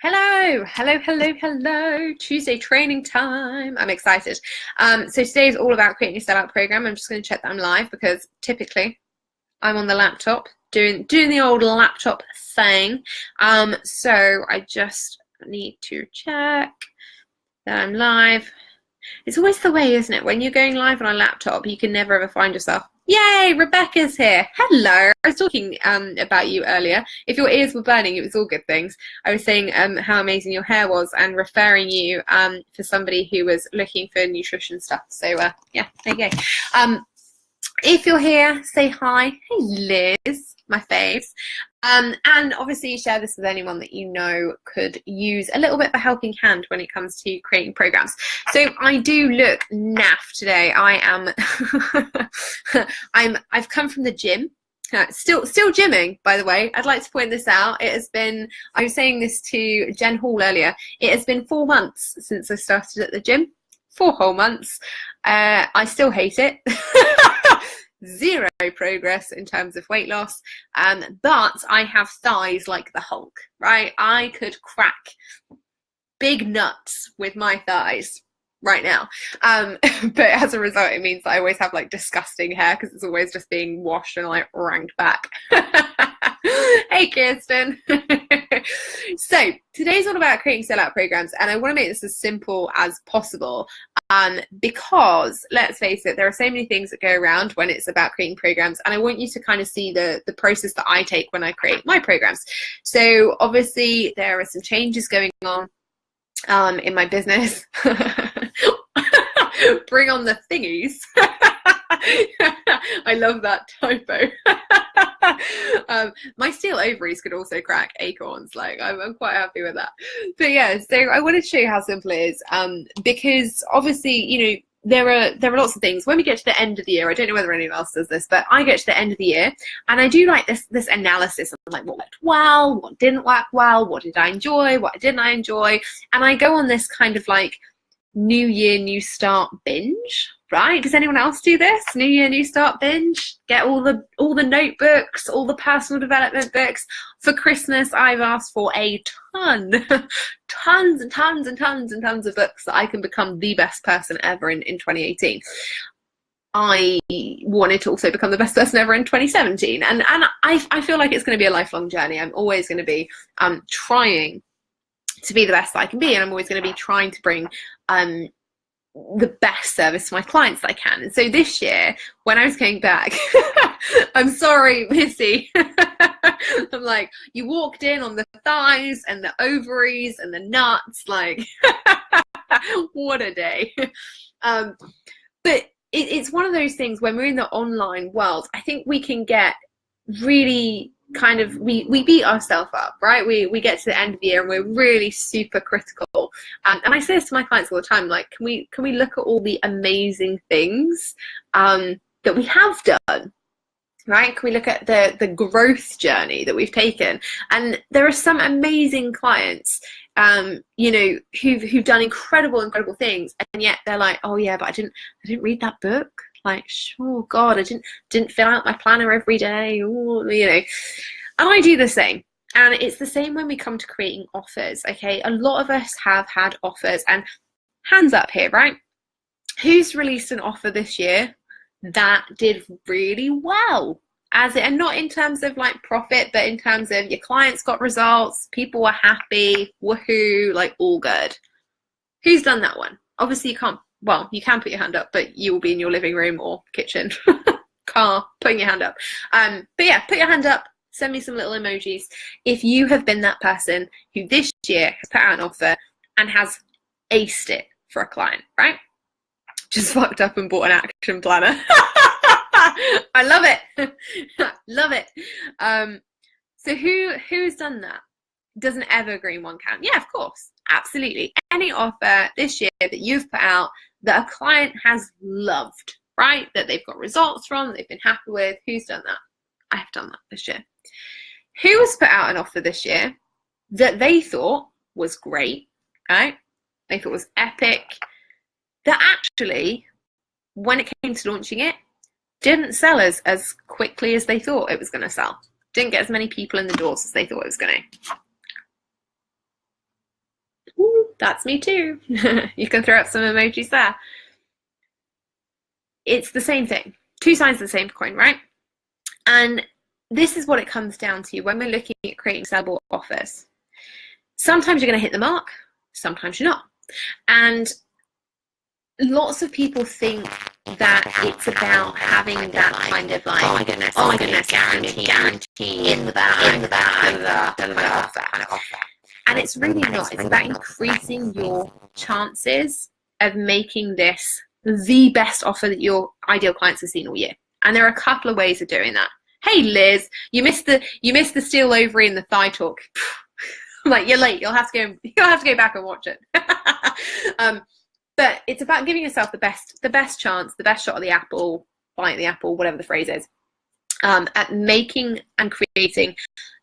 Hello. Tuesday training time. I'm excited. So today is all about creating a sellout program. I'm just going to check that I'm live because typically I'm on the laptop doing the old laptop thing. So I just need to check that I'm live. It's always the way, isn't it? When you're going live on a laptop, you can never ever find yourself. Yay, Rebecca's here. Hello. I was talking about you earlier. If your ears were burning, it was all good things. I was saying how amazing your hair was and referring you for somebody who was looking for nutrition stuff. So yeah, there you go. If you're here, say hi. Hey, Liz, my faves. And obviously share this with anyone that you know could use a little bit of a helping hand when it comes to creating programs. So I do look naff today. I am, I've come from the gym. Still gymming, by the way. I'd like to point this out. It has been, I was saying this to Jen Hall earlier, it has been 4 months since I started at the gym. 4 whole months. I still hate it. Zero progress in terms of weight loss, but I have thighs like the Hulk, right? I could crack big nuts with my thighs right now, but as a result it means that I always have like disgusting hair because it's always just being washed and like ranked back. Hey Kirsten. So today's all about creating sellout programs, and I want to make this as simple as possible because let's face it, there are so many things that go around when it's about creating programs, and I want you to kind of see the process that I take when I create my programs. So obviously there are some changes going on in my business. Bring on the thingies. I love that typo. My steel ovaries could also crack acorns. Like I'm quite happy with that. But yeah, so I wanted to show you how simple it is, because obviously, you know, there are lots of things when we get to the end of the year. I don't know whether anyone else does this, but I get to the end of the year and I do like this analysis of like what worked well, what didn't work well, what did I enjoy, what didn't I enjoy, and I go on this kind of like New Year, New Start binge, right? Does anyone else do this? New Year, New Start binge? Get all the notebooks, all the personal development books. For Christmas, I've asked for a tons and tons of books that I can become the best person ever in 2018. I wanted to also become the best person ever in 2017. And I feel like it's going to be a lifelong journey. I'm always going to be trying to be the best that I can be, and I'm always going to be trying to bring the best service to my clients that I can. And so this year, when I was going back, I'm sorry, Missy. I'm like, you walked in on the thighs and the ovaries and the nuts, like, what a day. But it's one of those things when we're in the online world, I think we can get really kind of, we beat ourselves up, right? We get to the end of the year and we're really super critical. And I say this to my clients all the time, like, can we look at all the amazing things that we have done, right? Can we look at the growth journey that we've taken? And there are some amazing clients, you know, who've done incredible things, and yet they're like, oh yeah, but I didn't read that book. Like, oh God, I didn't fill out my planner every day, or, you know. And I do the same. And it's the same when we come to creating offers, okay? A lot of us have had offers, and hands up here, right? Who's released an offer this year that did really well? And not in terms of like profit, but in terms of your clients got results, people were happy, woohoo, like all good. Who's done that one? Obviously you can't. Well, you can put your hand up, but you will be in your living room or kitchen, car, putting your hand up. But yeah, put your hand up, send me some little emojis if you have been that person who this year has put out an offer and has aced it for a client, right? Just fucked up and bought an action planner. I love it. Love it. So who's done that? Does an evergreen one count? Yeah, of course. Absolutely. Any offer this year that you've put out that a client has loved, right? That they've got results from, that they've been happy with. Who's done that? I have done that this year. Who has put out an offer this year that they thought was great, right? They thought was epic, that actually, when it came to launching it, didn't sell as quickly as they thought it was going to sell. Didn't get as many people in the doors as they thought it was going to. That's me too. You can throw up some emojis there. It's the same thing. Two sides of the same coin, right? And this is what it comes down to when we're looking at creating sellable offers. Sometimes you're going to hit the mark, sometimes you're not. And lots of people think that it's about having that kind of like, oh my goodness, guarantee in the bag, offer. And it's really not. It's about increasing your chances of making this the best offer that your ideal clients have seen all year. And there are a couple of ways of doing that. Hey Liz, you missed the steel ovary in the thigh talk. Like, you're late. You'll have to go back and watch it. But it's about giving yourself the best chance, the best shot of the apple, bite the apple, whatever the phrase is, at making and creating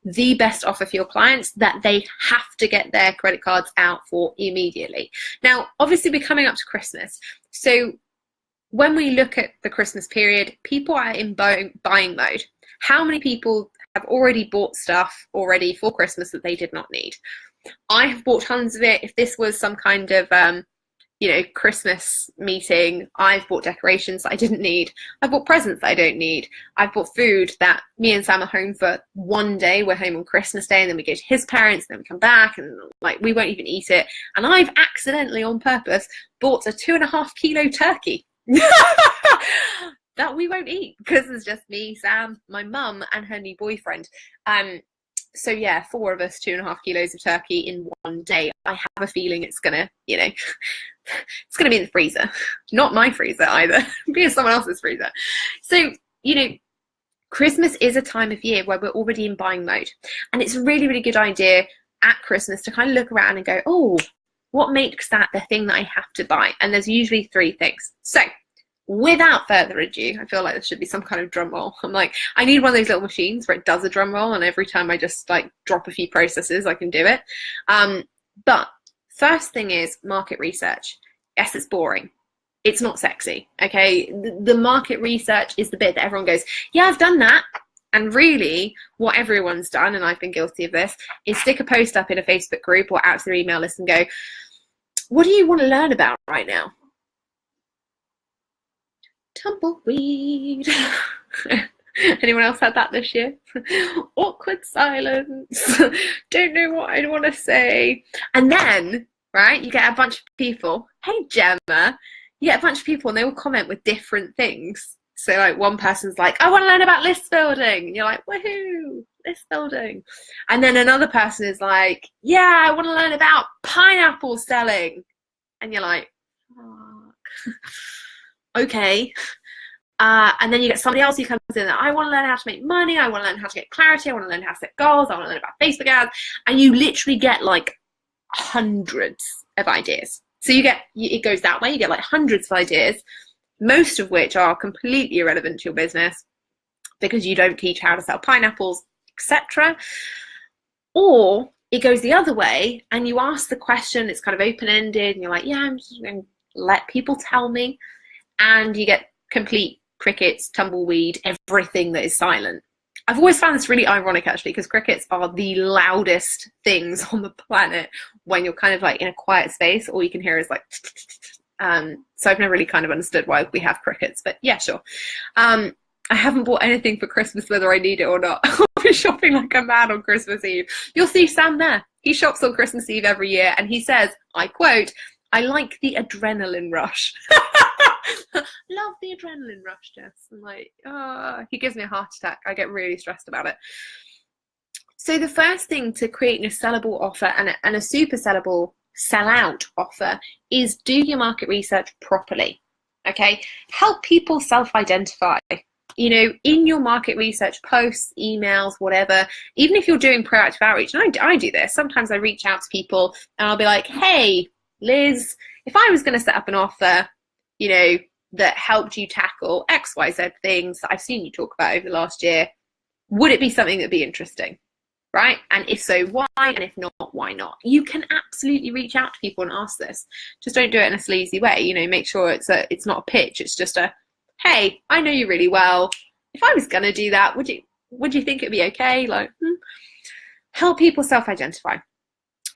the best offer for your clients that they have to get their credit cards out for immediately. Now, obviously, we're coming up to Christmas. So when we look at the Christmas period, people are in buying mode. How many people have already bought stuff already for Christmas that they did not need? I have bought tons of it. If this was some kind of Christmas meeting, I've bought decorations that I didn't need. I've bought presents that I don't need. I've bought food that me and Sam are home for one day. We're home on Christmas Day, and then we go to his parents, and then we come back, and like we won't even eat it. And I've accidentally, on purpose, bought a 2.5 kilo turkey that we won't eat because it's just me, Sam, my mum, and her new boyfriend. So yeah, 4 of us, 2.5 kilos of turkey in one day. I have a feeling it's gonna, it's gonna be in the freezer. Not my freezer either. It'll be in someone else's freezer. So, Christmas is a time of year where we're already in buying mode. And it's a really, really good idea at Christmas to kind of look around and go, oh, what makes that the thing that I have to buy? And there's usually 3 things. So without further ado, I feel like there should be some kind of drum roll. I'm like, I need one of those little machines where it does a drum roll, and every time I just like drop a few processes, I can do it. But first thing is market research. Yes, it's boring. It's not sexy, okay? The market research is the bit that everyone goes, yeah, I've done that. And really, what everyone's done, and I've been guilty of this, is stick a post up in a Facebook group or out to their email list and go, what do you want to learn about right now? Tumbleweed. Anyone else had that this year? Awkward silence. Don't know what I want to say. And then, right, you get a bunch of people. Hey, Gemma. You get a bunch of people and they will comment with different things. So like one person's like, I want to learn about list building. And you're like, woohoo, list building. And then another person is like, yeah, I want to learn about pineapple selling. And you're like, fuck. Okay. And then you get somebody else who comes in, I want to learn how to make money, I want to learn how to get clarity, I want to learn how to set goals, I want to learn about Facebook ads, and you literally get like hundreds of ideas. So it goes that way, you get like hundreds of ideas, most of which are completely irrelevant to your business because you don't teach how to sell pineapples, etc. Or it goes the other way and you ask the question, it's kind of open-ended, and you're like, yeah, I'm just going to let people tell me, and you get complete crickets, tumbleweed, everything that is silent. I've always found this really ironic actually, because crickets are the loudest things on the planet when you're kind of like in a quiet space. All you can hear is like so I've never really kind of understood why we have crickets, but yeah, sure. I haven't bought anything for Christmas whether I need it or not. I'll be shopping like a man on Christmas Eve. You'll see Sam there. He shops on Christmas Eve every year, and he says, I quote, I like the adrenaline rush. Love the adrenaline rush, Jess. I'm like, he gives me a heart attack. I get really stressed about it. So the first thing to creating a sellable offer and a super sellable sellout offer is do your market research properly. Okay, help people self-identify. In your market research posts, emails, whatever, even if you're doing proactive outreach, and I do this, sometimes I reach out to people and I'll be like, hey, Liz, if I was going to set up an offer, that helped you tackle XYZ things that I've seen you talk about over the last year, would it be something that'd be interesting? Right? And if so, why? And if not, why not? You can absolutely reach out to people and ask this. Just don't do it in a sleazy way. Make sure it's not a pitch. It's just a, hey, I know you really well. If I was going to do that, would you think it'd be okay? Like, help people self-identify.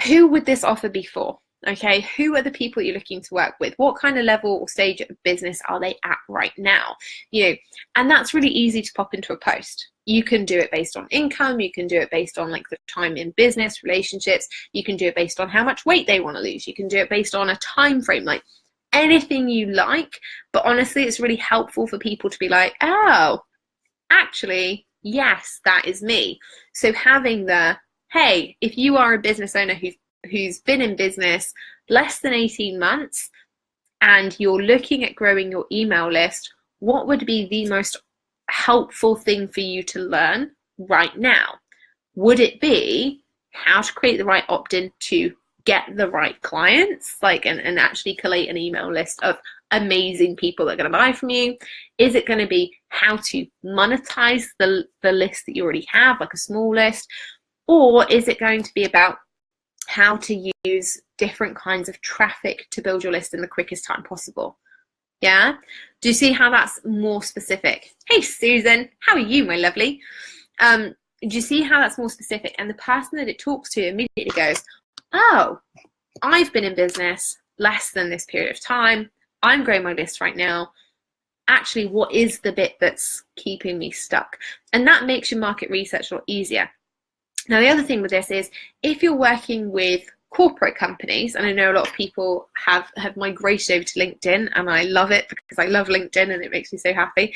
Who would this offer be for? Okay, who are the people you're looking to work with? What kind of level or stage of business are they at right now? And that's really easy to pop into a post. You can do it based on income. You can do it based on like the time in business, relationships. You can do it based on how much weight they want to lose. You can do it based on a time frame, like anything you like. But honestly, it's really helpful for people to be like, oh, actually, yes, that is me. So having the, hey, if you are a business owner who's been in business less than 18 months and you're looking at growing your email list, what would be the most helpful thing for you to learn right now? Would it be how to create the right opt-in to get the right clients, like and actually collate an email list of amazing people that are going to buy from you? Is it going to be how to monetize the list that you already have, like a small list? Or is it going to be about how to use different kinds of traffic to build your list in the quickest time possible? Yeah? Do you see how that's more specific? Hey, Susan, how are you, my lovely? Do you see how that's more specific? And the person that it talks to immediately goes, oh, I've been in business less than this period of time. I'm growing my list right now. Actually, what is the bit that's keeping me stuck? And that makes your market research a lot easier. Now, the other thing with this is if you're working with corporate companies, and I know a lot of people have migrated over to LinkedIn, and I love it because I love LinkedIn and it makes me so happy.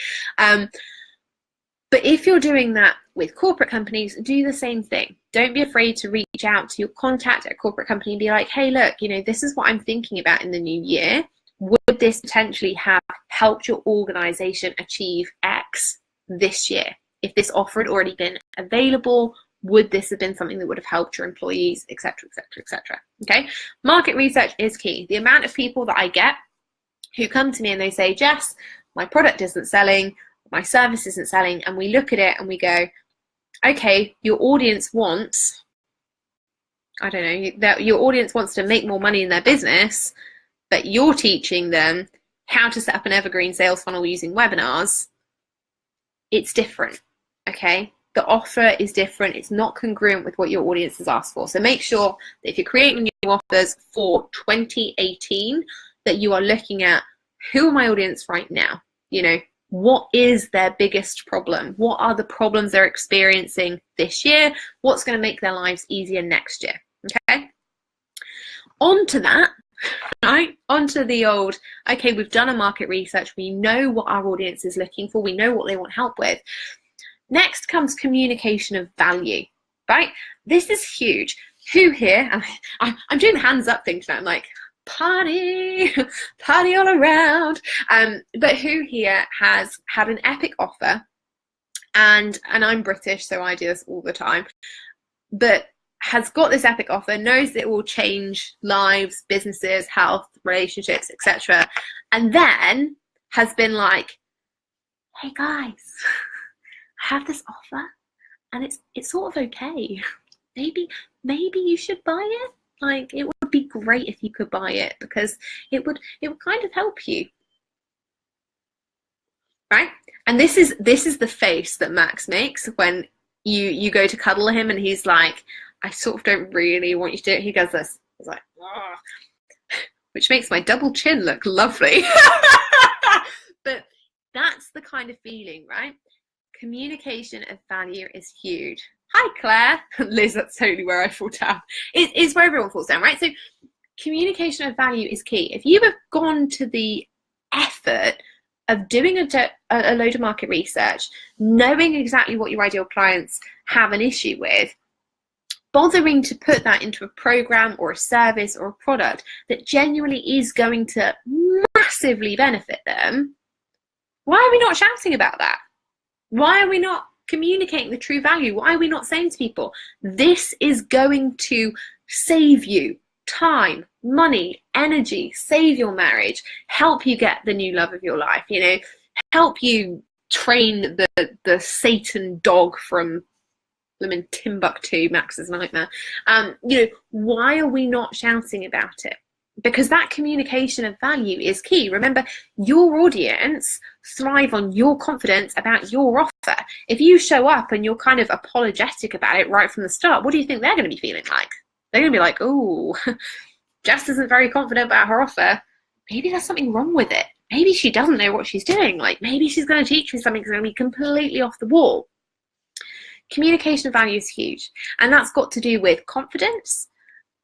But if you're doing that with corporate companies, do the same thing. Don't be afraid to reach out to your contact at a corporate company and be like, hey, look, this is what I'm thinking about in the new year. Would this potentially have helped your organization achieve X this year? If this offer had already been available, would this have been something that would have helped your employees, etc., etc., etc.? Okay, market research is key. The amount of people that I get who come to me and they say, Jess, my product isn't selling, my service isn't selling, and we look at it and we go, okay, your audience wants, I don't know, that your audience wants to make more money in their business, but you're teaching them how to set up an evergreen sales funnel using webinars. It's different, okay? The offer is different. It's not congruent with what your audience has asked for. So make sure that if you're creating new offers for 2018, that you are looking at who are my audience right now? What is their biggest problem? What are the problems they're experiencing this year? What's going to make their lives easier next year? Okay. On to that, right? Onto the old, okay, we've done a market research. We know what our audience is looking for. We know what they want help with. Next comes communication of value, right? This is huge. Who here, I'm doing the hands up thing tonight. I'm like, party all around. But who here has had an epic offer, and I'm British, so I do this all the time, but has got this epic offer, knows that it will change lives, businesses, health, relationships, etc., and then has been like, hey guys, I have this offer and it's sort of okay. Maybe you should buy it. Like, it would be great if you could buy it because it would kind of help you. Right? And this is the face that Max makes when you go to cuddle him and he's like, I sort of don't really want you to do it. He does this. He's like, oh, which makes my double chin look lovely. But that's the kind of feeling, right? Communication of value is huge. Hi, Claire. Liz, that's totally where I fall down. It's where everyone falls down, right? So communication of value is key. If you have gone to the effort of doing a load of market research, knowing exactly what your ideal clients have an issue with, bothering to put that into a program or a service or a product that genuinely is going to massively benefit them, why are we not shouting about that? Why are we not communicating the true value? Why are we not saying to people, this is going to save you time, money, energy, save your marriage, help you get the new love of your life, help you train the Satan dog from Timbuktu, Max's nightmare. Why are we not shouting about it? Because that communication of value is key. Remember, your audience thrive on your confidence about your offer. If you show up and you're kind of apologetic about it right from the start, what do you think they're going to be feeling like? They're going to be like, oh, Jess isn't very confident about her offer, maybe there's something wrong with it. Maybe she doesn't know what she's doing. Like, maybe she's going to teach me something that's going to be completely off the wall. Communication value is huge. And that's got to do with confidence.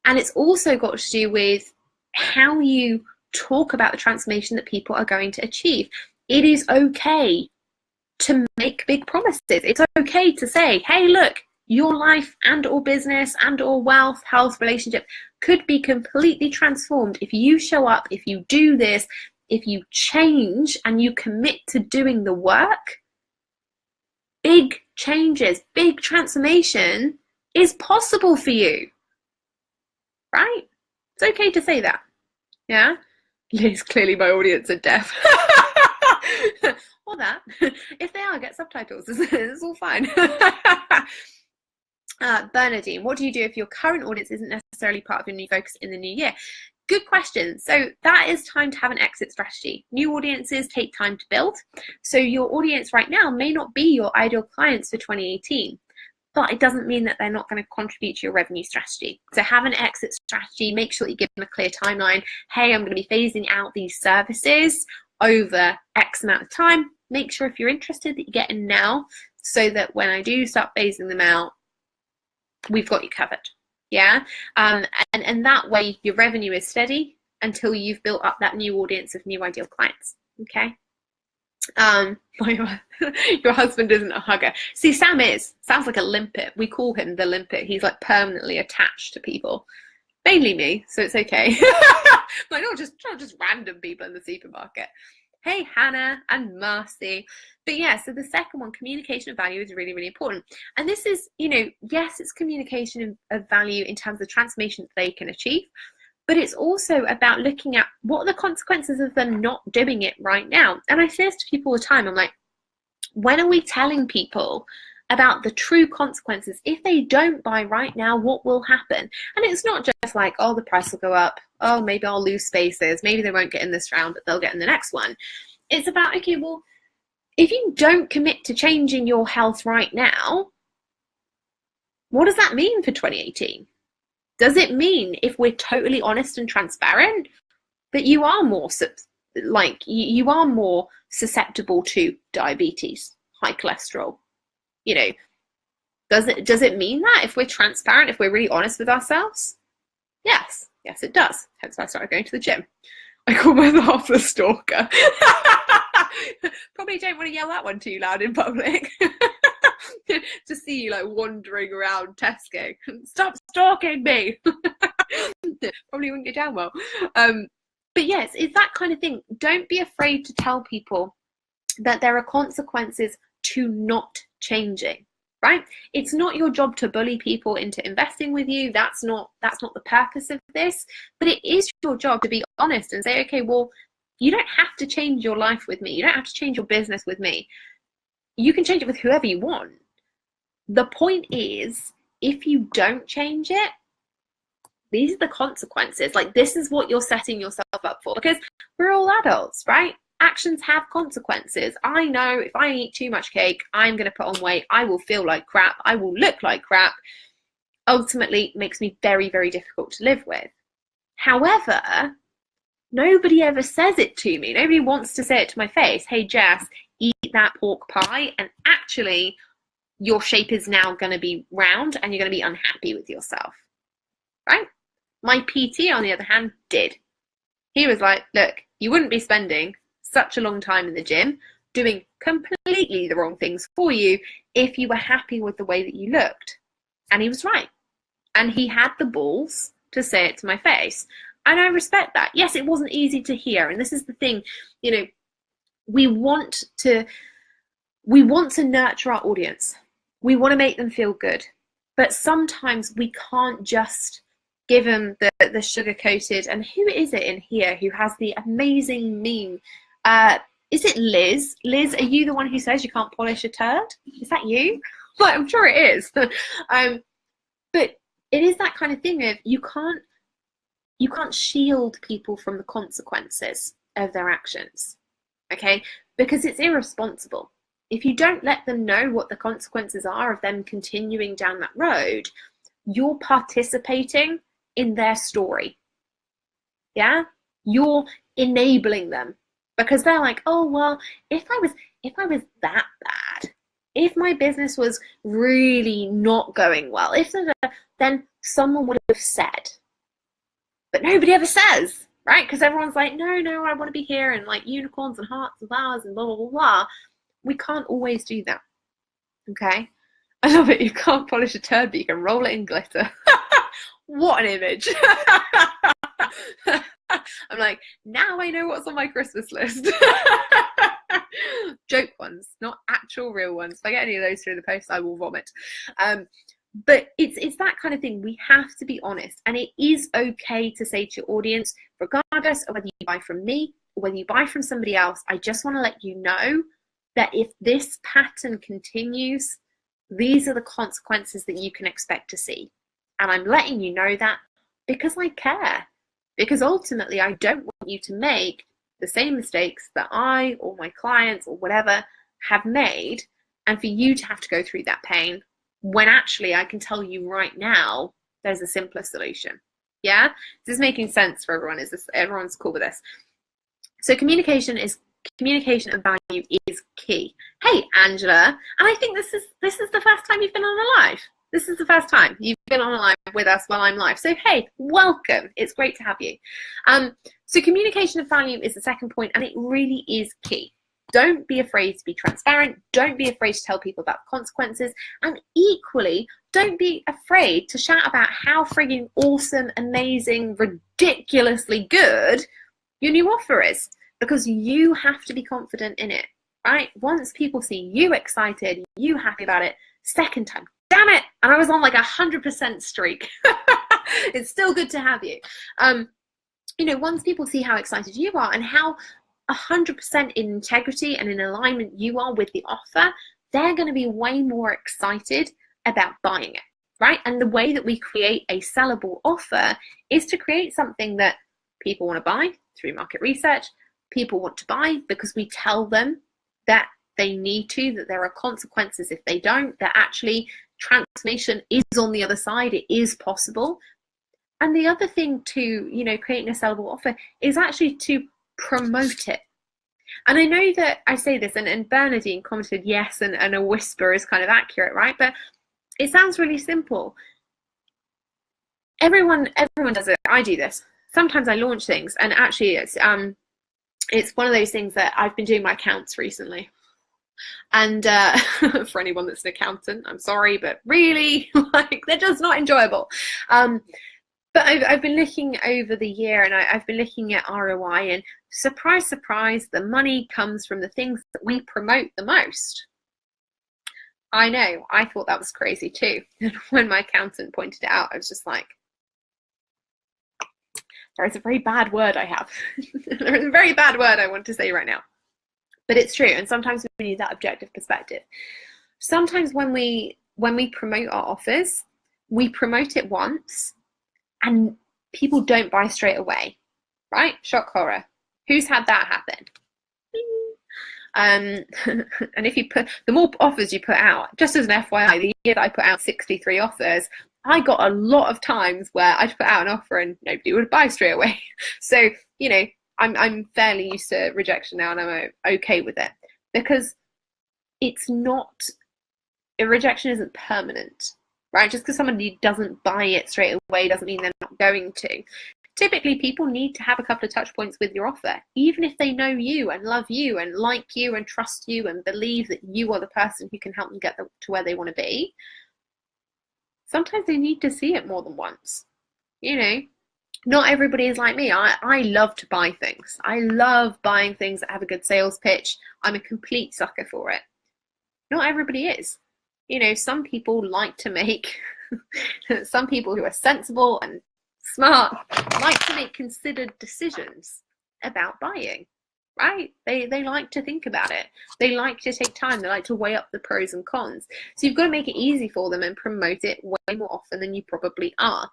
And it's also got to do with how you talk about the transformation that people are going to achieve. It is okay to make big promises. It's okay to say, hey, look, your life and or business and or wealth, health, relationship could be completely transformed if you show up, if you do this, if you change and you commit to doing the work. Big changes, big transformation is possible for you, right? It's okay to say that. Yeah, Liz, clearly my audience are deaf. Or that. If they are, get subtitles. It's all fine. Bernadine, what do you do if your current audience isn't necessarily part of your new focus in the new year? Good question. So that is time to have an exit strategy. New audiences take time to build. So your audience right now may not be your ideal clients for 2018. But it doesn't mean that they're not going to contribute to your revenue strategy. So have an exit strategy, make sure that you give them a clear timeline. Hey, I'm going to be phasing out these services over X amount of time. Make sure if you're interested that you get in now so that when I do start phasing them out, we've got you covered. Yeah. And that way your revenue is steady until you've built up that new audience of new ideal clients. Okay. Your husband isn't a hugger. See, Sam sounds like a limpet. We call him the limpet. He's like permanently attached to people, mainly me, so it's okay. Like not just random people in the supermarket. Hey, Hannah and Marcy. But yeah, so the second one, communication of value, is really, really important. And this is, yes, it's communication of value in terms of transformation that they can achieve. But it's also about looking at what are the consequences of them not doing it right now. And I say this to people all the time. I'm like, when are we telling people about the true consequences? If they don't buy right now, what will happen? And it's not just like, oh, the price will go up. Oh, maybe I'll lose spaces. Maybe they won't get in this round, but they'll get in the next one. It's about, okay, well, if you don't commit to changing your health right now, what does that mean for 2018? Does it mean, if we're totally honest and transparent, that you are more you are more susceptible to diabetes, high cholesterol? Does it mean that if we're transparent, if we're really honest with ourselves? Yes, it does. Hence why I started going to the gym. I call myself a stalker. Probably don't want to yell that one too loud in public. To see you like wandering around Tesco. Stop stalking me. Probably wouldn't go down well. But yes, it's that kind of thing. Don't be afraid to tell people that there are consequences to not changing, right? It's not your job to bully people into investing with you. That's not the purpose of this. But it is your job to be honest and say, okay, well, you don't have to change your life with me. You don't have to change your business with me. You can change it with whoever you want. The point is, if you don't change it, these are the consequences. Like, this is what you're setting yourself up for, because we're all adults, right? Actions have consequences. I know if I eat too much cake, I'm going to put on weight. I will feel like crap. I will look like crap. Ultimately, it makes me very, very difficult to live with. However, nobody ever says it to me. Nobody wants to say it to my face. Hey, Jess, eat that pork pie, and actually your shape is now going to be round and you're going to be unhappy with yourself, right? My PT, on the other hand, did. He was like, look, you wouldn't be spending such a long time in the gym doing completely the wrong things for you if you were happy with the way that you looked. And he was right. And he had the balls to say it to my face. And I respect that. Yes, it wasn't easy to hear. And this is the thing, we want to nurture our audience. We want to make them feel good. But sometimes we can't just give them the sugar-coated. And who is it in here who has the amazing meme? Is it Liz? Liz, are you the one who says you can't polish a turd? Is that you? Well, I'm sure it is. But it is that kind of thing of you can't shield people from the consequences of their actions, okay? Because it's irresponsible. If you don't let them know what the consequences are of them continuing down that road, you're participating in their story. Yeah, you're enabling them because they're like, oh well, if I was that bad, if my business was really not going well, then someone would have said. But nobody ever says, right? Because everyone's like, no, I want to be here and like unicorns and hearts and flowers and blah blah blah blah. We can't always do that. Okay. I love it. You can't polish a turd, but you can roll it in glitter. What an image. I'm like, now I know what's on my Christmas list. Joke ones, not actual real ones. If I get any of those through the post, I will vomit. But it's that kind of thing. We have to be honest, and it is okay to say to your audience, regardless of whether you buy from me or whether you buy from somebody else, I just want to let you know that if this pattern continues, these are the consequences that you can expect to see. And I'm letting you know that because I care. Because ultimately, I don't want you to make the same mistakes that I or my clients or whatever have made, and for you to have to go through that pain, when actually I can tell you right now, there's a simpler solution. Yeah? This is making sense for everyone. Everyone's cool with this? So communication and value is key. Hey, Angela, and I think this is the first time you've been on a live. This is the first time you've been on a live with us while I'm live. So hey, welcome. It's great to have you. So communication of value is the second point, and it really is key. Don't be afraid to be transparent. Don't be afraid to tell people about the consequences. And equally, don't be afraid to shout about how frigging awesome, amazing, ridiculously good your new offer is, because you have to be confident in it, right? Once people see you excited, you happy about it, second time, damn it, and I was on like 100% streak. It's still good to have you. Once people see how excited you are and how 100% in integrity and in alignment you are with the offer, they're going to be way more excited about buying it, right? And the way that we create a sellable offer is to create something that people want to buy through market research. People want to buy because we tell them that they need to, that there are consequences if they don't, that actually transformation is on the other side, it is possible. And the other thing to, creating a sellable offer is actually to promote it. And I know that I say this, and Bernadine commented yes, and a whisper is kind of accurate, right? But it sounds really simple. Everyone does it. I do this. Sometimes I launch things, and actually it's one of those things that I've been doing my accounts recently. And for anyone that's an accountant, I'm sorry, but really, they're just not enjoyable. But I've been looking over the year, and I've been looking at ROI, and surprise, surprise, the money comes from the things that we promote the most. I know, I thought that was crazy too. And when my accountant pointed it out, I was just like, there is a very bad word I have. There is a very bad word I want to say right now. But it's true, and sometimes we need that objective perspective. Sometimes when we promote our offers, we promote it once, and people don't buy straight away, right? Shock horror. Who's had that happen? And if you the more offers you put out, just as an FYI, the year that I put out 63 offers, I got a lot of times where I'd put out an offer and nobody would buy straight away. So, I'm fairly used to rejection now, and I'm okay with it, because it's not, a rejection isn't permanent, right? Just because somebody doesn't buy it straight away doesn't mean they're not going to. Typically, people need to have a couple of touch points with your offer, even if they know you and love you and like you and trust you and believe that you are the person who can help them get to where they want to be. Sometimes they need to see it more than once. Not everybody is like me. I love to buy things. I love buying things that have a good sales pitch. I'm a complete sucker for it. Not everybody is. Some people like to make, some people who are sensible and smart like to make considered decisions about buying, right? They like to think about it. They like to take time. They like to weigh up the pros and cons. So you've got to make it easy for them and promote it way more often than you probably are.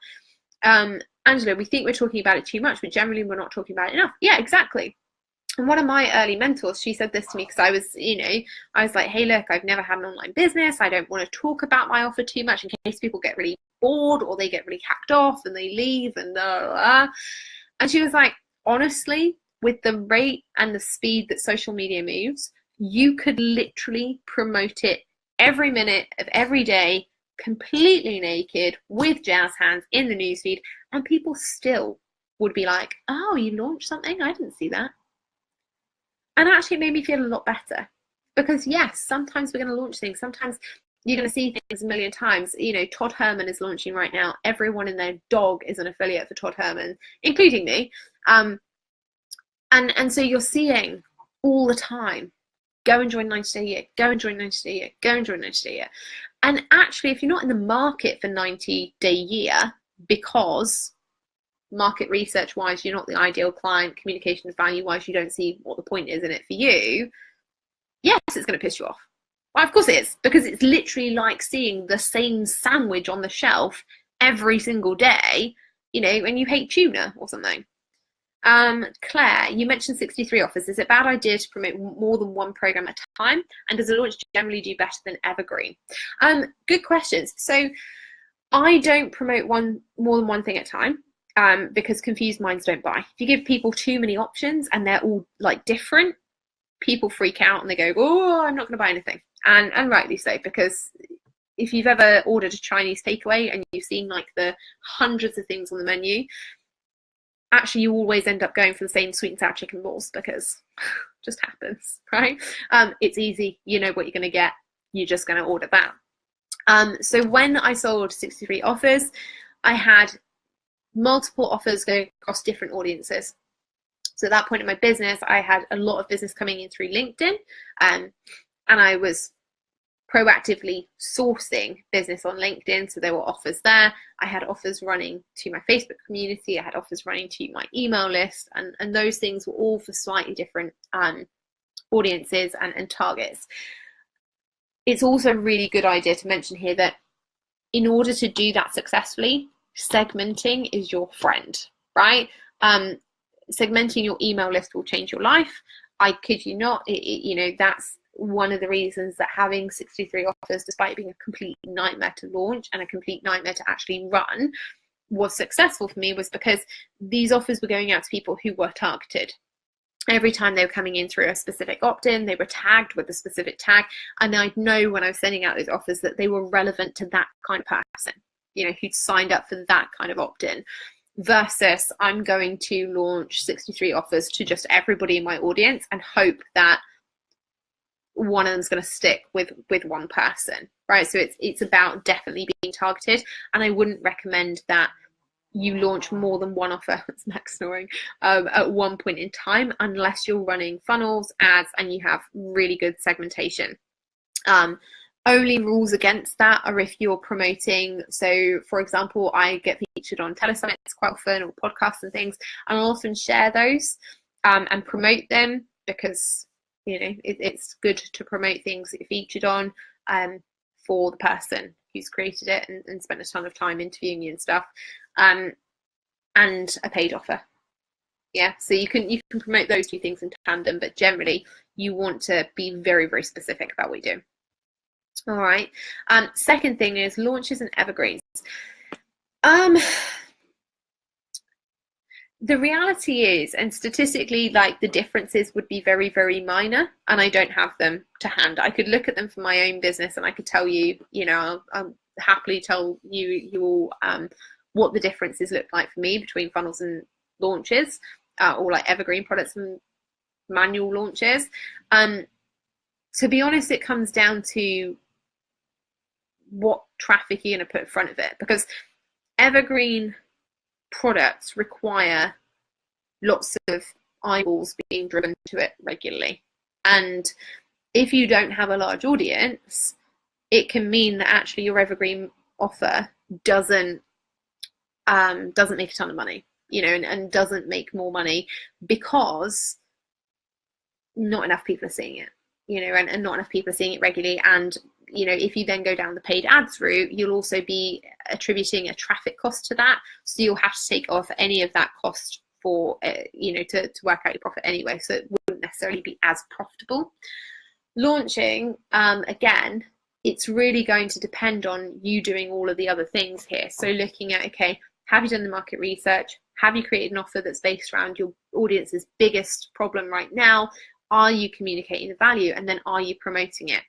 Angela, we think we're talking about it too much, but generally we're not talking about it enough. Yeah, exactly. And one of my early mentors, she said this to me because I was like, hey, look, I've never had an online business. I don't want to talk about my offer too much in case people get really bored or they get really hacked off and they leave and blah, blah, blah. And she was like, honestly, with the rate and the speed that social media moves, you could literally promote it every minute of every day, completely naked with jazz hands in the newsfeed, and people still would be like, oh, you launched something? I didn't see that. And actually it made me feel a lot better, because yes, sometimes we're going to launch things. Sometimes you're going to see things a million times. You know, Todd Herman is launching right now. Everyone and their dog is an affiliate for Todd Herman, including me. And so you're seeing all the time, go and join 90 Day Year, go and join 90 Day Year, go and join 90 Day Year. And actually, if you're not in the market for 90 Day Year, because market research wise, you're not the ideal client, communications value wise, you don't see what the point is in it for you, yes, it's going to piss you off. Well, of course it is, because it's literally like seeing the same sandwich on the shelf every single day, you know, when you hate tuna or something. Claire, you mentioned 63 offers. Is it a bad idea to promote more than one program at a time? And does a launch generally do better than evergreen? Good questions. So I don't promote more than one thing at a time, because confused minds don't buy. If you give people too many options and they're all like different, people freak out and they go, oh, I'm not going to buy anything. And rightly so, because if you've ever ordered a Chinese takeaway and you've seen like the hundreds of things on the menu, actually you always end up going for the same sweet and sour chicken balls, because it just happens, right? It's easy, you know what you're going to get, you're just going to order that. So when I sold 63 offers, I had multiple offers going across different audiences. So at that point in my business, I had a lot of business coming in through LinkedIn, and I was proactively sourcing business on LinkedIn. So there were offers there. I had offers running to my Facebook community. I had offers running to my email list, and those things were all for slightly different audiences and targets. It's also a really good idea to mention here that in order to do that successfully, segmenting is your friend, right? Segmenting your email list will change your life. I kid you not, you know, that's one of the reasons that having 63 offers, despite being a complete nightmare to launch and a complete nightmare to actually run, was successful for me, was because these offers were going out to people who were targeted. Every time they were coming in through a specific opt-in, they were tagged with a specific tag, and I'd know when I was sending out those offers that they were relevant to that kind of person, you know, who'd signed up for that kind of opt-in, versus I'm going to launch 63 offers to just everybody in my audience and hope that one of them's going to stick with one person, right? So it's about definitely being targeted, and I wouldn't recommend that you launch more than one offer, it's Max snoring, at one point in time, unless you're running funnels, ads, and you have really good segmentation. Only rules against that are if you're promoting. So for example, I get featured on telesummits quite often, or podcasts and things, and I'll often share those and promote them, because you know it's good to promote things that you're featured on for the person who's created it and spent a ton of time interviewing you and stuff, and a paid offer. Yeah, so you can promote those two things in tandem, but generally you want to be very, very specific about what you do. All right. Second thing is launches and evergreens. The reality is, and statistically, like, the differences would be very, very minor, and I don't have them to hand. I could look at them for my own business and I could tell you, you know, I'll happily tell you all what the differences look like for me between funnels and launches, or like evergreen products and manual launches. To be honest, it comes down to what traffic you're going to put in front of it, because evergreen products require lots of eyeballs being driven to it regularly, and if you don't have a large audience, it can mean that actually your evergreen offer doesn't make a ton of money, you know, and doesn't make more money because not enough people are seeing it, you know, and not enough people are seeing it regularly. And you know, if you then go down the paid ads route, you'll also be attributing a traffic cost to that. So you'll have to take off any of that cost for, you know, to work out your profit anyway. So it wouldn't necessarily be as profitable. Launching, again, it's really going to depend on you doing all of the other things here. So looking at, okay, have you done the market research? Have you created an offer that's based around your audience's biggest problem right now? Are you communicating the value? And then are you promoting it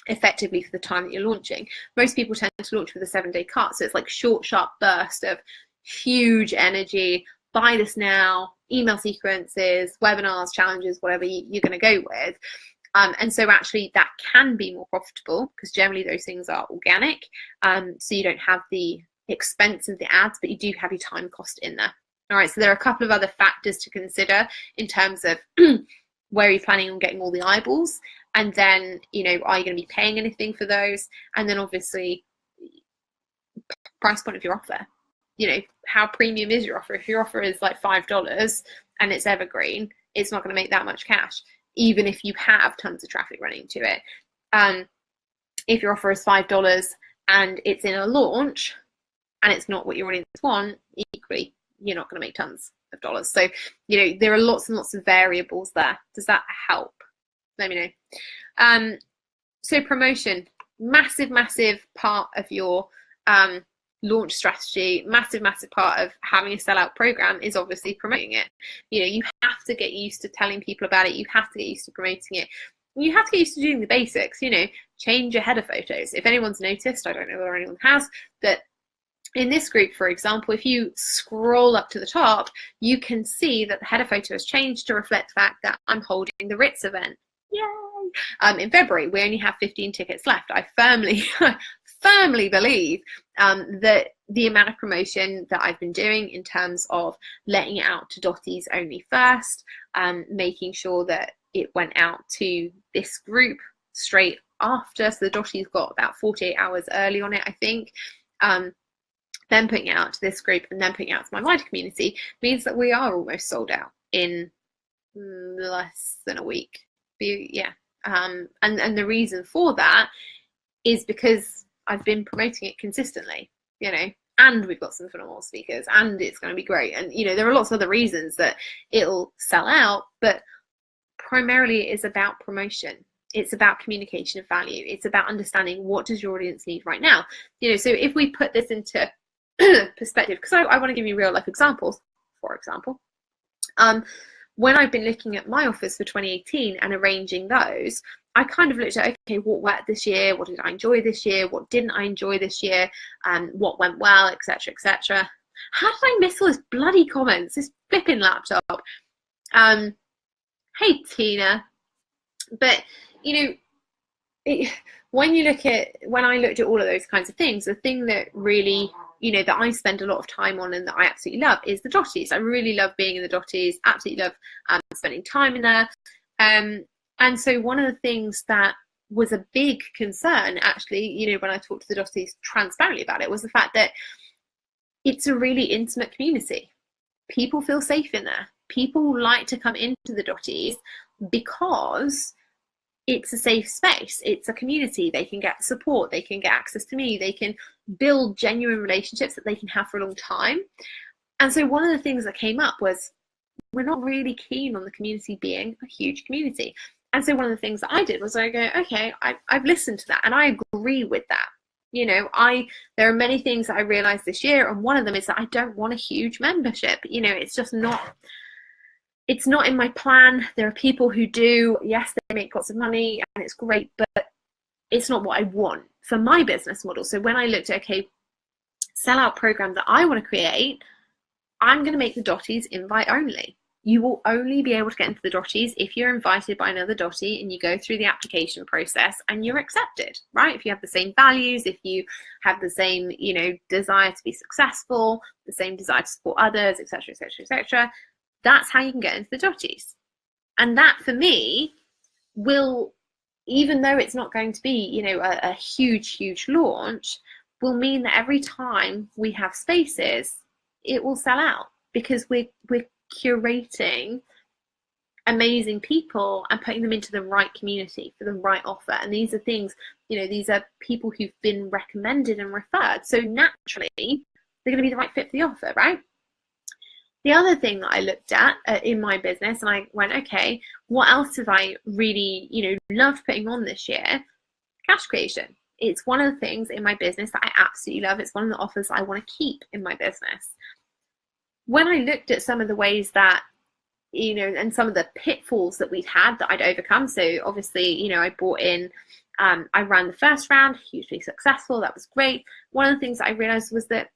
effectively for the time that you're launching? Most people tend to launch with a 7-day cut. So it's like short, sharp burst of huge energy. Buy this now, email sequences, webinars, challenges, whatever you're going to go with. And so actually that can be more profitable because generally those things are organic. So you don't have the expense of the ads, but you do have your time cost in there. All right, so there are a couple of other factors to consider in terms of where you're planning on getting all the eyeballs. And then, are you going to be paying anything for those? And then obviously price point of your offer. How premium is your offer? If your offer is like $5 and it's evergreen, it's not going to make that much cash, even if you have tons of traffic running to it. If your offer is $5 and it's in a launch and it's not what your audience want, equally, you're not going to make tons of dollars. So, there are lots and lots of variables there. Does that help? Let me know. So promotion, massive part of your launch strategy, massive part of having a sellout program is obviously promoting it. You have to get used to telling people about it. You have to get used to promoting it. You have to get used to doing the basics, change your header photos. If anyone's noticed, I don't know whether anyone has, that in this group, for example, if you scroll up to the top, you can see that the header photo has changed to reflect the fact that I'm holding the Ritz event. Yay! In February, we only have 15 tickets left. I firmly believe that the amount of promotion that I've been doing in terms of letting it out to Dotties only first, making sure that it went out to this group straight after, so the Dotties got about 48 hours early on it, I think, then putting it out to this group and then putting it out to my wider community means that we are almost sold out in less than a week. And the reason for that is because I've been promoting it consistently, and we've got some phenomenal speakers and it's going to be great. And, there are lots of other reasons that it'll sell out, but primarily it is about promotion. It's about communication of value. It's about understanding what does your audience need right now. So if we put this into perspective, because I want to give you real life examples, for example, when I've been looking at my offers for 2018 and arranging those, I kind of looked at, okay, what worked this year? What did I enjoy this year? What didn't I enjoy this year? What went well, etc., etc. How did I miss all these bloody comments? This flipping laptop. Hey, Tina. But, when I looked at all of those kinds of things, the thing that really, that I spend a lot of time on and that I absolutely love is the Dotties. I really love being in the Dotties, absolutely love spending time in there. And so one of the things that was a big concern, actually, when I talked to the Dotties transparently about it, was the fact that it's a really intimate community. People feel safe in there. People like to come into the Dotties because it's a safe space. It's a community. They can get support. They can get access to me. They can build genuine relationships that they can have for a long time. And so one of the things that came up was we're not really keen on the community being a huge community. And so one of the things that I did was I go, okay, I've listened to that and I agree with that. There are many things that I realized this year, and one of them is that I don't want a huge membership. It's just not, it's not in my plan. There are people who do, yes, they make lots of money and it's great, but it's not what I want for my business model. So when I looked at, okay, sellout program that I want to create, I'm going to make the Dotties invite only. You will only be able to get into the Dotties if you're invited by another Dottie and you go through the application process and you're accepted, right? If you have the same values, if you have the same, desire to be successful, the same desire to support others, etc., etc., etc., that's how you can get into the Dotties. And that, for me, will, even though it's not going to be, a huge launch, will mean that every time we have spaces, it will sell out because we're curating amazing people and putting them into the right community for the right offer. And these are things, these are people who've been recommended and referred. So naturally, they're going to be the right fit for the offer, right? The other thing that I looked at in my business, and I went, okay, what else have I really, loved putting on this year? Cash creation. It's one of the things in my business that I absolutely love. It's one of the offers I want to keep in my business. when I looked at some of the ways that, you know, and some of the pitfalls that we'd had that I'd overcome. So obviously, you know, I bought in, I ran the first round, hugely successful. That was great. One of the things that I realized was that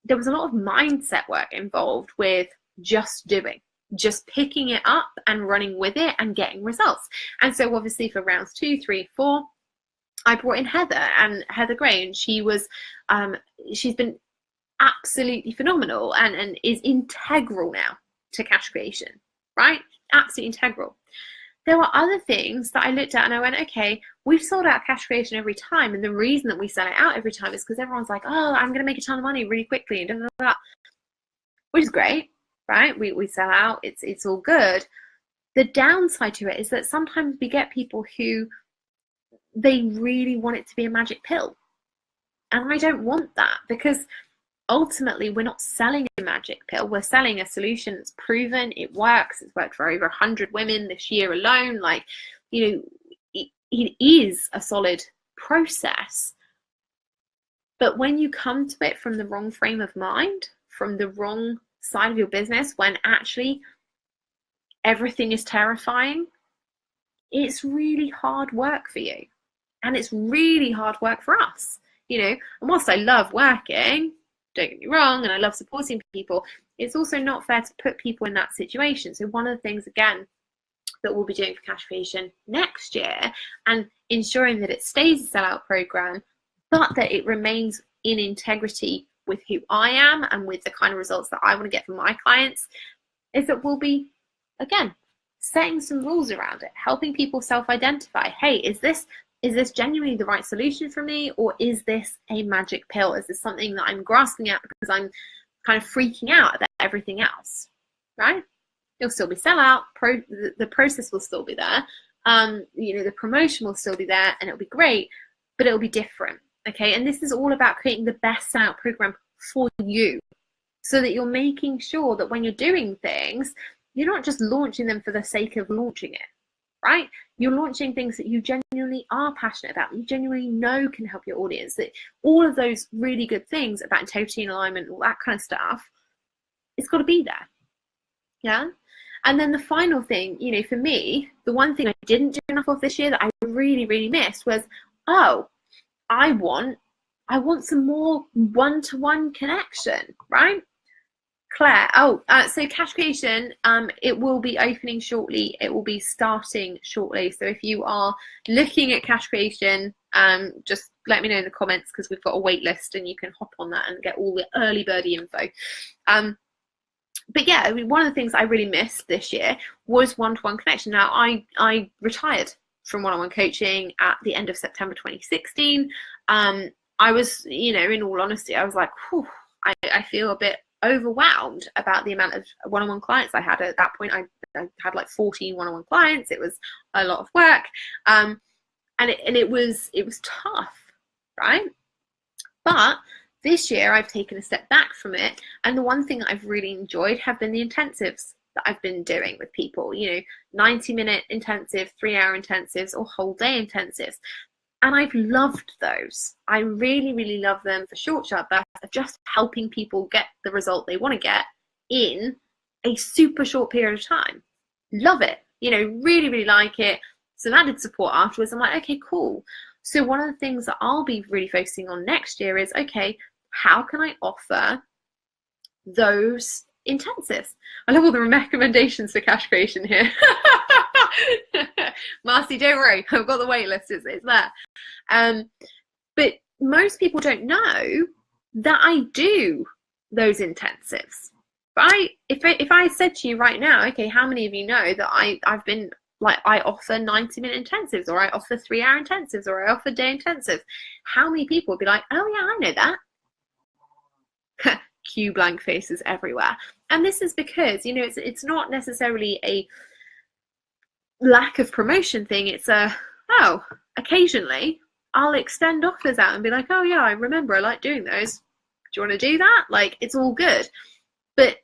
there was a lot of mindset work involved with just doing, just picking it up and running with it and getting results. And so obviously for rounds 2, 3, 4, I brought in Heather Gray, and she was, she's been absolutely phenomenal and is integral now to cash creation, right? Absolutely integral. There were other things that I looked at and I went, okay, we've sold out cash creation every time. And the reason that we sell it out every time is because everyone's like, oh, I'm going to make a ton of money really quickly, and blah, blah, blah, which is great, right? We sell out, it's all good. The downside to it is that sometimes we get people who, they really want it to be a magic pill. And I don't want that, because ultimately we're not selling a magic pill. We're selling a solution that's proven, it works. It's worked for over 100 women this year alone. Like, you know, it is a solid process. But when you come to it from the wrong frame of mind, from the wrong side of your business, when actually everything is terrifying, it's really hard work for you. And it's really hard work for us, you know. And whilst I love working, don't get me wrong, and I love supporting people, it's also not fair to put people in that situation. So one of the things, again, that we'll be doing for cash creation next year, and ensuring that it stays a sellout program, but that it remains in integrity with who I am and with the kind of results that I want to get from my clients, is that we'll be, again, setting some rules around it, helping people self-identify. Hey, is this genuinely the right solution for me, or is this a magic pill? Is this something that I'm grasping at because I'm kind of freaking out about everything else, right? It'll still be sellout, the process will still be there, you know, the promotion will still be there, and it'll be great, but it'll be different, okay? And this is all about creating the best sellout program for you, so that you're making sure that when you're doing things, you're not just launching them for the sake of launching it, right? You're launching things that you genuinely are passionate about, you genuinely know can help your audience, that all of those really good things about integrity and alignment, all that kind of stuff, it's got to be there, yeah? And then the final thing, you know, for me, the one thing I didn't do enough of this year that I really, really missed was, oh, I want some more one-to-one connection, right? Claire, so cash creation, it will be opening shortly. It will be starting shortly. So if you are looking at cash creation, just let me know in the comments, because we've got a wait list and you can hop on that and get all the early birdie info. But yeah, I mean, one of the things I really missed this year was one-to-one connection. Now, I retired from one-on-one coaching at the end of September 2016. I was, you know, in all honesty, I was like, whew, I feel a bit overwhelmed about the amount of one-on-one clients I had. At that point, I had like 14 one-on-one clients. It was a lot of work, and it was tough, right? But this year I've taken a step back from it, and the one thing that I've really enjoyed have been the intensives that I've been doing with people, you know, 90-minute intensive, 3-hour intensives, or whole day intensives. And I've loved those. I really, really love them for short, sharp bursts of just helping people get the result they want to get in a super short period of time. Love it. You know, really, really like it. Some added support afterwards. I'm like, okay, cool. So one of the things that I'll be really focusing on next year is, okay, how can I offer those intensives? I love all the recommendations for cash creation here. Marcy, don't worry, I've got the wait list, it's there. But most people don't know that I do those intensives, right? If I said to you right now, okay, how many of you know that I've been like, I offer 90-minute intensives, or I offer 3-hour intensives, or I offer day intensives? How many people would be like, oh yeah, I know that? Cue blank faces everywhere. And this is because, you know, it's not necessarily a lack of promotion thing. It's occasionally I'll extend offers out and be like, oh yeah, I remember, I like doing those. Do you want to do that? Like, it's all good. But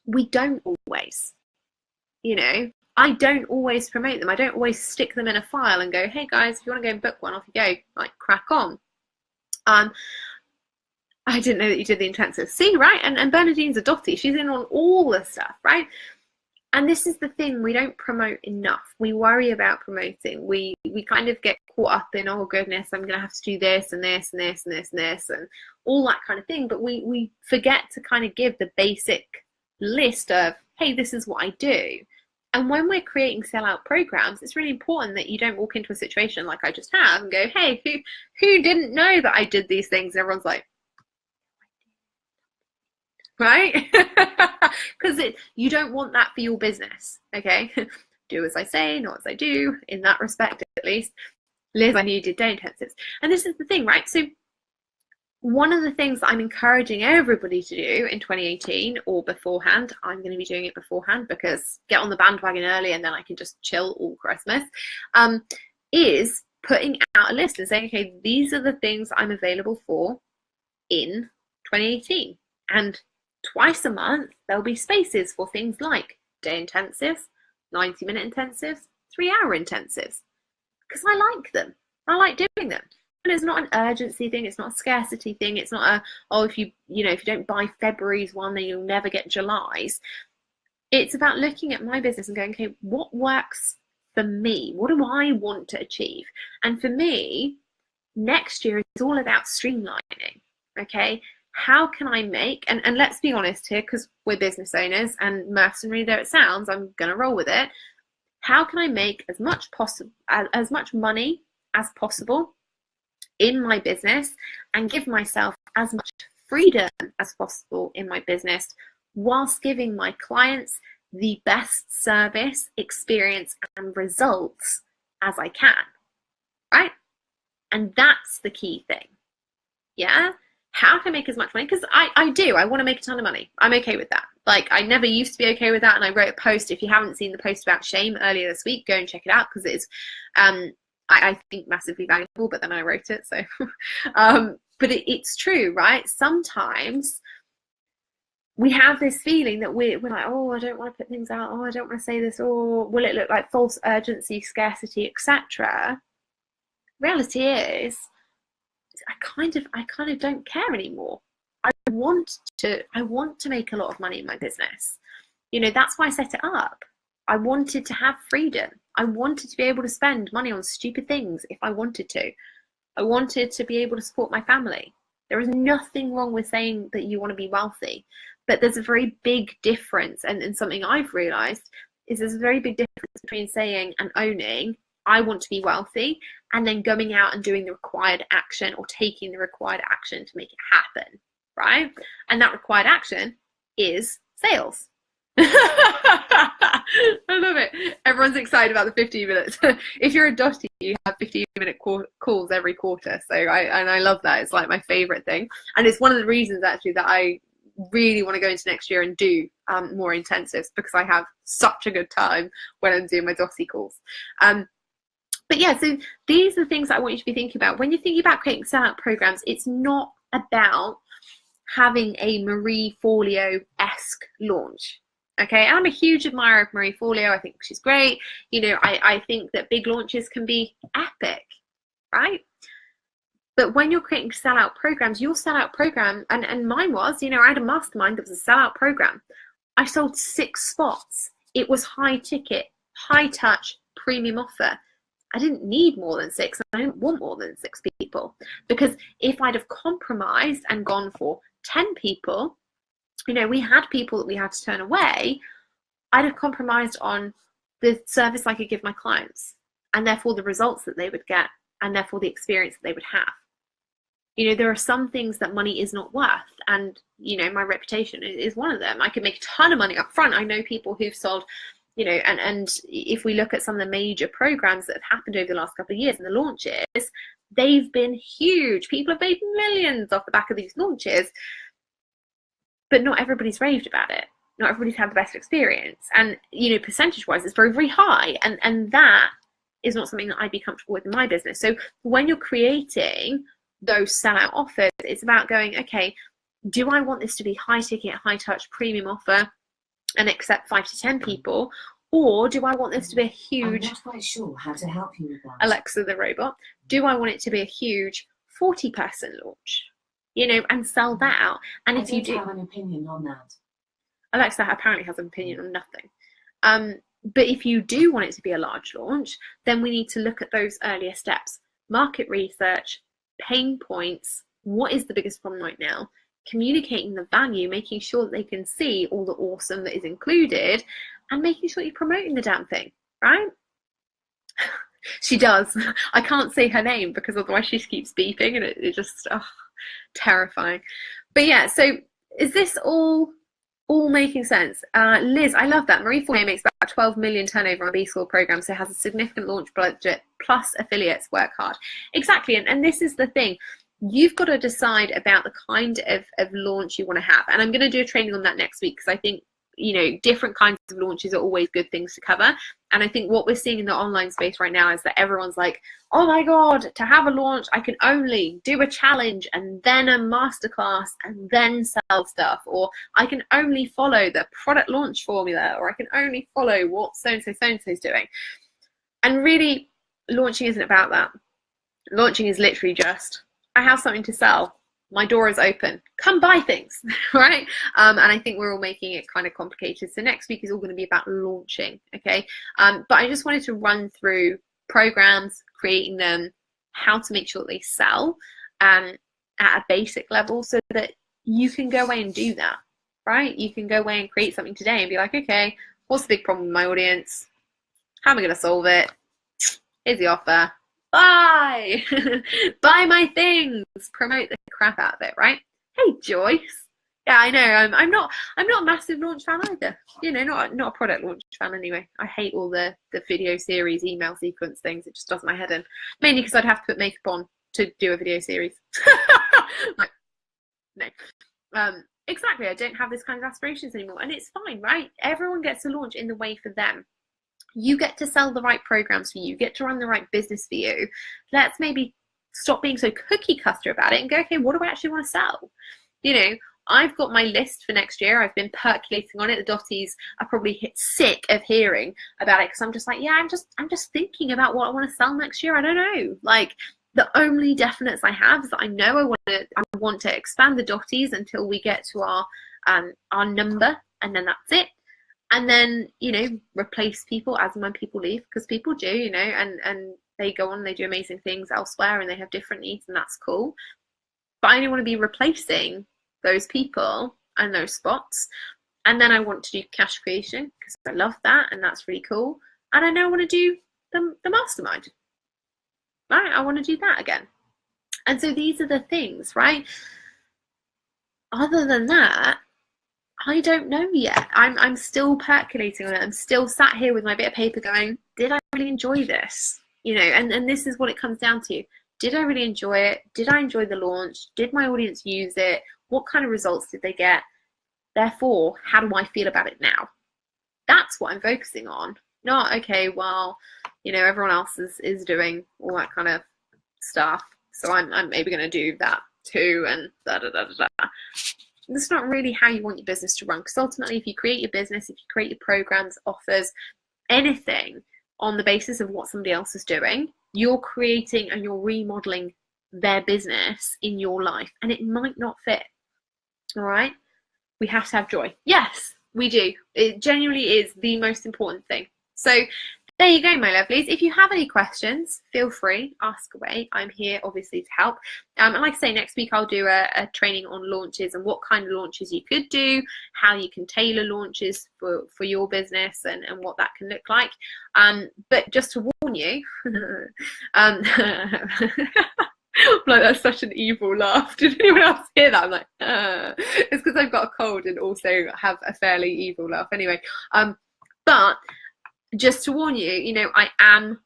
we don't always, you know, I don't always promote them. I don't always stick them in a file and go, hey guys, if you want to go and book one, off you go, like, crack on. I didn't know that you did the intensive. See, right? And Bernadine's a dotty. She's in on all the stuff, right? And this is the thing, we don't promote enough. We worry about promoting. We kind of get caught up in, oh goodness, I'm going to have to do this and this and this and this and this and all that kind of thing. But we forget to kind of give the basic list of, hey, this is what I do. And when we're creating sellout programs, it's really important that you don't walk into a situation like I just have and go, hey, who didn't know that I did these things? And everyone's like, right? Because you don't want that for your business, okay? Do as I say, not as I do, in that respect at least. Liz, I knew you did day intensives. And this is the thing, right? So one of the things that I'm encouraging everybody to do in 2018 or beforehand, I'm going to be doing it beforehand because get on the bandwagon early and then I can just chill all Christmas, is putting out a list and saying, okay, these are the things I'm available for in 2018. And twice a month, there'll be spaces for things like day intensives, 90-minute intensives, 3-hour intensives, because I like them. I like doing them. And it's not an urgency thing. It's not a scarcity thing. It's not a, oh, if you don't buy February's one, then you'll never get July's. It's about looking at my business and going, okay, what works for me? What do I want to achieve? And for me, next year is all about streamlining, okay? How can I make, and let's be honest here, because we're business owners and mercenary though it sounds, I'm going to roll with it. How can I make as much money as possible in my business and give myself as much freedom as possible in my business whilst giving my clients the best service, experience, and results as I can, right? And that's the key thing, yeah? How can I make as much money? Because I want to make a ton of money. I'm okay with that. Like, I never used to be okay with that, and I wrote a post. If you haven't seen the post about shame earlier this week, go and check it out, because it's, I think, massively valuable, but then I wrote it, so. But it's true, right? Sometimes we have this feeling that we're like, oh, I don't want to put things out, oh, I don't want to say this, or will it look like false urgency, scarcity, etc. Reality is, I kind of don't care anymore. I want to make a lot of money in my business. You know, that's why I set it up. I wanted to have freedom. I wanted to be able to spend money on stupid things if I wanted to. I wanted to be able to support my family. There is nothing wrong with saying that you want to be wealthy, but there's a very big difference, and something I've realized is there's a very big difference between saying and owning, I want to be wealthy, and then going out and doing the required action or taking the required action to make it happen, right? And that required action is sales. I love it. Everyone's excited about the 15 minutes. If you're a dotty, you have 15-minute calls every quarter. So I love that. It's like my favorite thing. And it's one of the reasons actually that I really want to go into next year and do more intensives, because I have such a good time when I'm doing my dotty calls. But yeah, so these are the things that I want you to be thinking about. When you're thinking about creating sellout programs, it's not about having a Marie Forleo-esque launch. Okay, I'm a huge admirer of Marie Forleo. I think she's great. You know, I think that big launches can be epic, right? But when you're creating sellout programs, your sellout program, and mine was, you know, I had a mastermind that was a sellout program. I sold 6 spots. It was high ticket, high touch, premium offer. I didn't need more than 6. I didn't want more than 6 people, because if I'd have compromised and gone for 10 people, you know, we had people that we had to turn away, I'd have compromised on the service I could give my clients, and therefore the results that they would get, and therefore the experience that they would have. You know, there are some things that money is not worth, and, you know, my reputation is one of them. I could make a ton of money up front. I know people who've sold, you know, and if we look at some of the major programs that have happened over the last couple of years and the launches, they've been huge. People have made millions off the back of these launches, but not everybody's raved about it. Not everybody's had the best experience. And, you know, percentage-wise, it's very, very high. And that is not something that I'd be comfortable with in my business. So when you're creating those sellout offers, it's about going, okay, do I want this to be high ticket, high touch, premium offer and accept 5 to 10 people? Or do I want this to be a huge... I'm not quite sure how to help you with that. Alexa the robot. Do I want it to be a huge 40-person launch? you know, and sell that out. And if you do have an opinion on that. Alexa apparently has an opinion on nothing. But if you do want it to be a large launch, then we need to look at those earlier steps. Market research, pain points, what is the biggest problem right now? Communicating the value, making sure that they can see all the awesome that is included, and making sure you're promoting the damn thing, right? She does. I can't say her name because otherwise she keeps beeping and it just, terrifying. But yeah, so is this all making sense? Liz, I love that. Marie Fournier makes about 12 million turnover on a B-School program, so has a significant launch budget plus affiliates. Work hard. Exactly, and this is the thing. You've got to decide about the kind of launch you want to have. And I'm going to do a training on that next week because I think, you know, different kinds of launches are always good things to cover. And I think what we're seeing in the online space right now is that everyone's like, oh my God, to have a launch, I can only do a challenge and then a masterclass and then sell stuff. Or I can only follow the product launch formula, or I can only follow what so-and-so is doing. And really, launching isn't about that. Launching is literally just, I have something to sell. My door is open. Come buy things, right? And I think we're all making it kind of complicated. So next week is all going to be about launching, okay? But I just wanted to run through programs, creating them, how to make sure they sell at a basic level so that you can go away and do that, right? You can go away and create something today and be like, okay, what's the big problem with my audience? How am I going to solve it? Here's the offer. Buy buy my things, promote the crap out of it, right? Hey Joyce, yeah, I know I'm not a massive launch fan either, you know, not a product launch fan anyway. I hate all the video series email sequence things. It just does my head in, mainly because I'd have to put makeup on to do a video series. Like, no, exactly, I don't have this kind of aspirations anymore, and it's fine, right? Everyone gets a launch in the way for them. You get to sell the right programs for you, get to run the right business for you. Let's maybe stop being so cookie cutter about it and go, okay, what do I actually want to sell? You know, I've got my list for next year. I've been percolating on it. The dotties are probably sick of hearing about it because I'm just like, yeah, I'm just thinking about what I want to sell next year. I don't know. Like, the only definites I have is that I know I want to expand the dotties until we get to our number, and then that's it. And then, you know, replace people as and when people leave, because people do, you know, and they go on and they do amazing things elsewhere and they have different needs, and that's cool. But I only want to be replacing those people and those spots. And then I want to do cash creation because I love that and that's really cool. And I know I want to do the mastermind, right? I want to do that again. And so these are the things, right? Other than that, I don't know yet. I'm still percolating on it. I'm still sat here with my bit of paper going, did I really enjoy this? You know, and this is what it comes down to. Did I really enjoy it? Did I enjoy the launch? Did my audience use it? What kind of results did they get? Therefore, how do I feel about it now? That's what I'm focusing on. Not, okay, well, you know, everyone else is doing all that kind of stuff, so I'm maybe going to do that too, and da-da-da-da-da. That's not really how you want your business to run, because ultimately, if you create your business, if you create your programs, offers, anything on the basis of what somebody else is doing, you're creating and you're remodeling their business in your life, and it might not fit. All right? We have to have joy. Yes, we do. It genuinely is the most important thing. So there you go, my lovelies. If you have any questions, feel free, ask away. I'm here, obviously, to help. And like I say, next week I'll do a training on launches and what kind of launches you could do, how you can tailor launches for your business, and what that can look like. But just to warn you, like, that's such an evil laugh. Did anyone else hear that? I'm like, it's because I've got a cold and also have a fairly evil laugh. Anyway, but just to warn you, you know, I am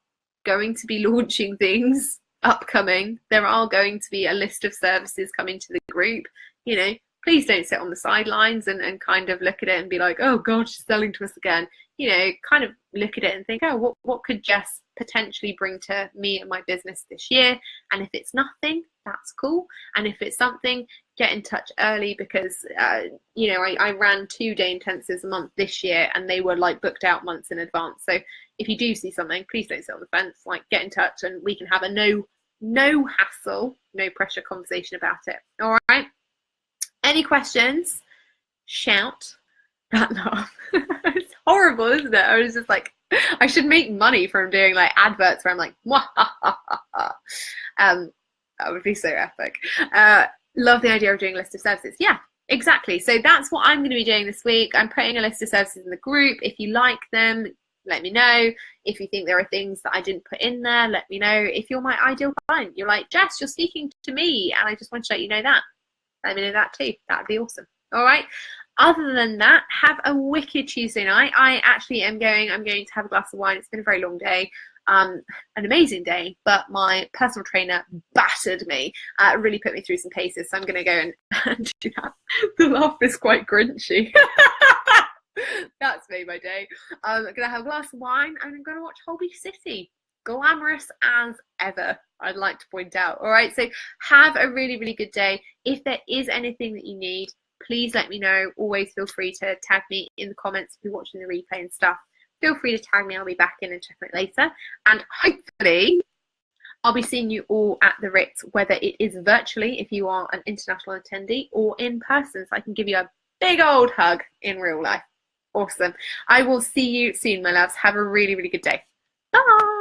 going to be launching things upcoming. There are going to be a list of services coming to the group. You know, please don't sit on the sidelines and kind of look at it and be like, oh God, she's selling to us again. You know, kind of look at it and think, oh, what could Jess potentially bring to me and my business this year? And if it's nothing, that's cool. And if it's something, get in touch early, because you know, I ran 2-day intensives a month this year, and they were like booked out months in advance. So if you do see something, please don't sit on the fence. Like, get in touch and we can have a no No hassle, no pressure conversation about it. All right. Any questions? Shout. That laugh. It's horrible, isn't it? I was just like, I should make money from doing like adverts where I'm like, that would be so epic. Love the idea of doing a list of services. Yeah, exactly. So that's what I'm going to be doing this week. I'm putting a list of services in the group. If you like them, let me know. If you think there are things that I didn't put in there, let me know. If you're my ideal client, you're like, Jess, you're speaking to me, and I just want to let you know that. Let me know that too. That'd be awesome. All right. Other than that, have a wicked Tuesday night. I'm going to have a glass of wine. It's been a very long day. An amazing day, but my personal trainer battered me, really put me through some paces, so I'm going to go and do that. The laugh is quite grinchy. That's made my day. I'm going to have a glass of wine and I'm going to watch Holby City. Glamorous as ever, I'd like to point out. All right, so have a really, really good day. If there is anything that you need, please let me know. Always feel free to tag me in the comments if you're watching the replay and stuff. Feel free to tag me. I'll be back in and check it later. And hopefully I'll be seeing you all at the Ritz, whether it is virtually if you are an international attendee or in person, so I can give you a big old hug in real life. Awesome. I will see you soon, my loves. Have a really, really good day. Bye.